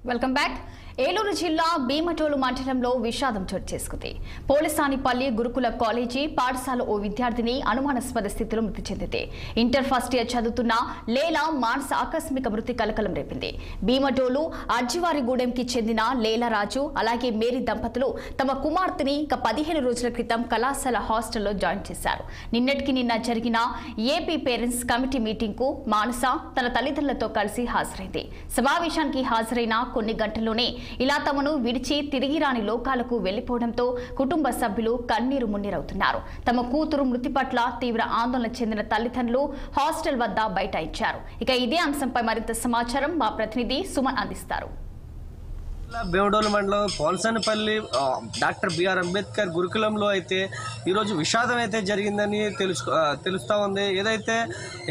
Welcome back. Eluru జిల్లా భీమటోలు మండలంలో విషాదం చోటు చేసుకుంది. పోలిసానిపల్లి గురుకుల కాలేజీ పాఠశాల ఓ విద్యార్థిని అనుమానాస్పద స్థితిలో మృతి చెందింది. ఇంటర్ ఫస్ట్ ఇయర్ చదువుతున్న లేలా మానస ఆకస్మిక మృతి కలకలం రేపింది. భీమటోలు అజ్జివారిగూడెంకి చెందిన లేలారాజు అలాగే మేరీ దంపతులు తమ కుమార్తెని 15 రోజుల క్రితం కళాశాల హాస్టల్లో జాయిన్ చేశారు. నిన్న జరిగిన ఏపీ పేరెంట్స్ కమిటీ మీటింగ్ కు మానస తన తల్లిదండ్రులతో కలిసి హాజరైంది. సమావేశానికి హాజరైన కొన్ని గంటల్లోనే ఇలా తమను విడిచి తిరిగి రాని లోకాలకు వెళ్లిపోవడంతో కుటుంబ సభ్యులు కన్నీరు మున్నీరవుతున్నారు. తమ కూతురు మృతి పట్ల తీవ్ర ఆందోళన చెందిన తల్లిదండ్రులు హాస్టల్ వద్ద బైఠాయించారు. ఇక ఇదే అంశంపై మరింత సమాచారం మా ప్రతినిధి సుమన్ అందిస్తారు. భీమడోలు మండలం పోల్సనపల్లి డాక్టర్ బిఆర్ అంబేద్కర్ గురుకులంలో అయితే ఈరోజు విషాదం అయితే జరిగిందని తెలుస్తూ ఉంది. ఏదైతే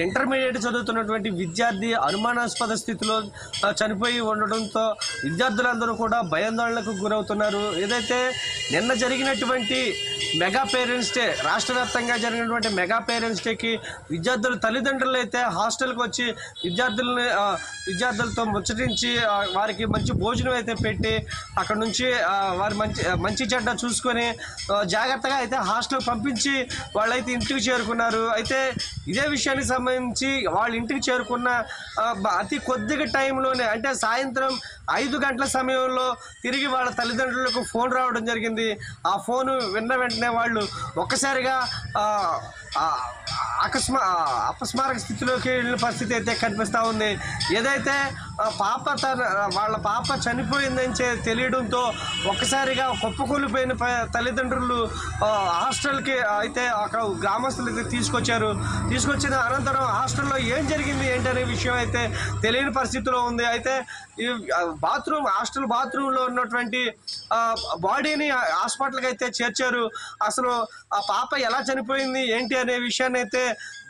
ఇంటర్మీడియట్ చదువుతున్నటువంటి విద్యార్థి అనుమానాస్పద స్థితిలో చనిపోయి ఉండడంతో విద్యార్థులందరూ కూడా భయాందోళనకు గురవుతున్నారు. ఏదైతే నిన్న జరిగినటువంటి మెగా పేరెంట్స్ డే, రాష్ట్ర వ్యాప్తంగా జరిగినటువంటి మెగా పేరెంట్స్ డేకి విద్యార్థుల తల్లిదండ్రులు అయితే హాస్టల్కి వచ్చి విద్యార్థులతో ముచ్చటించి వారికి మంచి భోజనం అయితే పెట్టి అక్కడ నుంచి వారి మంచి చెడ్డ చూసుకొని జాగ్రత్తగా అయితే హాస్టల్ పంపించి వాళ్ళైతే ఇంటికి చేరుకున్నారు. అయితే ఇదే విషయానికి సంబంధించి వాళ్ళ ఇంటికి చేరుకున్న అతి కొద్దిగా టైంలోనే, అంటే సాయంత్రం 5 గంటల సమయంలో తిరిగి వాళ్ళ తల్లిదండ్రులకు ఫోన్ రావడం జరిగింది. ఆ ఫోను విన్న వెంటనే వాళ్ళు ఒక్కసారిగా అపస్మారక స్థితిలోకి వెళ్ళిన పరిస్థితి అయితే కనిపిస్తూ ఉంది. ఏదైతే వాళ్ళ పాప చనిపోయిందని తెలియడంతో ఒక్కసారిగా కుప్పకూలిపోయిన తల్లిదండ్రులు హాస్టల్కి అయితే అక్కడ గ్రామస్తులకి తీసుకొచ్చిన అనంతరం హాస్టల్లో ఏం జరిగింది ఏంటనే విషయం అయితే తెలియని పరిస్థితిలో ఉంది. అయితే ఈ హాస్టల్ బాత్రూంలో ఉన్నటువంటి బాడీని హాస్పిటల్కి అయితే చేర్చారు. అసలు ఆ పాప ఎలా చనిపోయింది ఏంటి అనే విషయాన్ని అయితే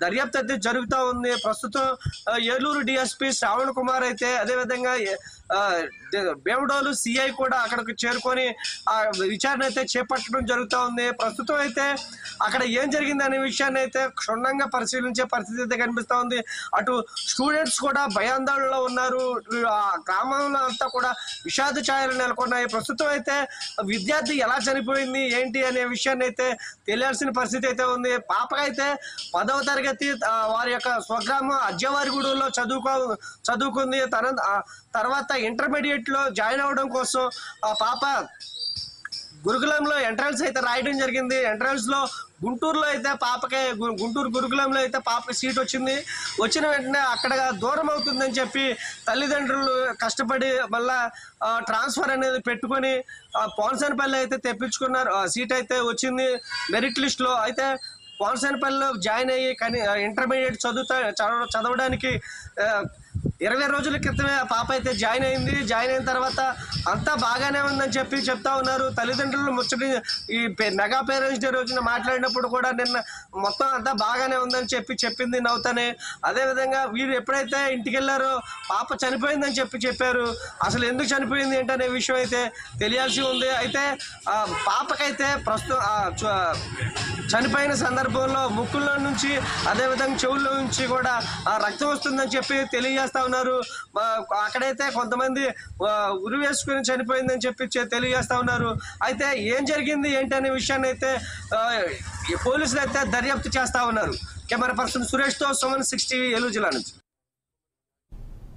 దర్యాప్తు అయితే జరుగుతూ ఉంది. ప్రస్తుతం ఏలూరు డిఎస్పీ శ్రావణ్ కుమార్ అయితే అదేవిధంగా భీమడోలు సిఐ కూడా అక్కడికి చేరుకొని విచారణ అయితే చేపట్టడం జరుగుతూ ఉంది. ప్రస్తుతం అయితే అక్కడ ఏం జరిగింది అనే విషయాన్ని అయితే క్షుణ్ణంగా పరిశీలించే పరిస్థితి అయితే కనిపిస్తూ ఉంది. అటు స్టూడెంట్స్ కూడా భయాందోళనలో ఉన్నారు. ఆ గ్రామంలో అంతా కూడా విషాద ఛాయలు నెలకొన్నాయి. ప్రస్తుతం అయితే విద్యార్థి ఎలా చనిపోయింది ఏంటి అనే విషయాన్ని అయితే తెలియాల్సిన పరిస్థితి అయితే ఉంది. పాపకైతే 10వ తరగతి వారి యొక్క స్వగ్రామం అజ్జివారిగూడెంలో చదువుకుంది. తర్వాత ఇంటర్మీడియట్లో జాయిన్ అవ్వడం కోసం ఆ పాప గురుకులంలో ఎంట్రన్స్ అయితే రాయడం జరిగింది. ఎంట్రన్స్లో గుంటూరులో అయితే గుంటూరు గురుకులంలో అయితే పాపకి సీట్ వచ్చిన వెంటనే అక్కడ దూరం అవుతుందని చెప్పి తల్లిదండ్రులు కష్టపడి మళ్ళా ట్రాన్స్ఫర్ అనేది పెట్టుకొని పోల్సనపల్లి అయితే తెప్పించుకున్నారు. సీట్ అయితే వచ్చింది మెరిట్ లిస్ట్లో. అయితే పోల్సనపల్లిలో జాయిన్ అయ్యి ఇంటర్మీడియట్ చదవడానికి 20 రోజుల క్రితమే పాప అయితే జాయిన్ అయింది. జాయిన్ అయిన తర్వాత అంతా బాగానే ఉందని చెప్తా ఉన్నారు. తల్లిదండ్రులు ముచ్చటి ఈ మెగా పేరెంట్స్ డే రోజున మాట్లాడినప్పుడు కూడా నిన్న మొత్తం అంతా బాగానే ఉందని చెప్పింది నవ్వుతానే. అదేవిధంగా వీరు ఎప్పుడైతే ఇంటికి వెళ్ళారో పాప చనిపోయిందని చెప్పారు. అసలు ఎందుకు చనిపోయింది ఏంటనే విషయం అయితే తెలియాల్సి ఉంది. అయితే పాపకైతే ప్రస్తుతం చనిపోయిన సందర్భంలో ముక్కుల్లో నుంచి అదేవిధంగా చెవుల్లో నుంచి కూడా రక్తం వస్తుందని చెప్పి తెలియజేస్తా ఉన్నారు. అక్కడైతే కొంతమంది ఉరి వేసుకుని చనిపోయిందని చెప్పి తెలియజేస్తా ఉన్నారు. అయితే ఏం జరిగింది ఏంటి అనే విషయాన్ని అయితే పోలీసులు అయితే దర్యాప్తు చేస్తా ఉన్నారు. కెమెరా పర్సన్ సురేష్తో సుమన్ 6 టీవీ ఏలూరు జిల్లా నుంచి.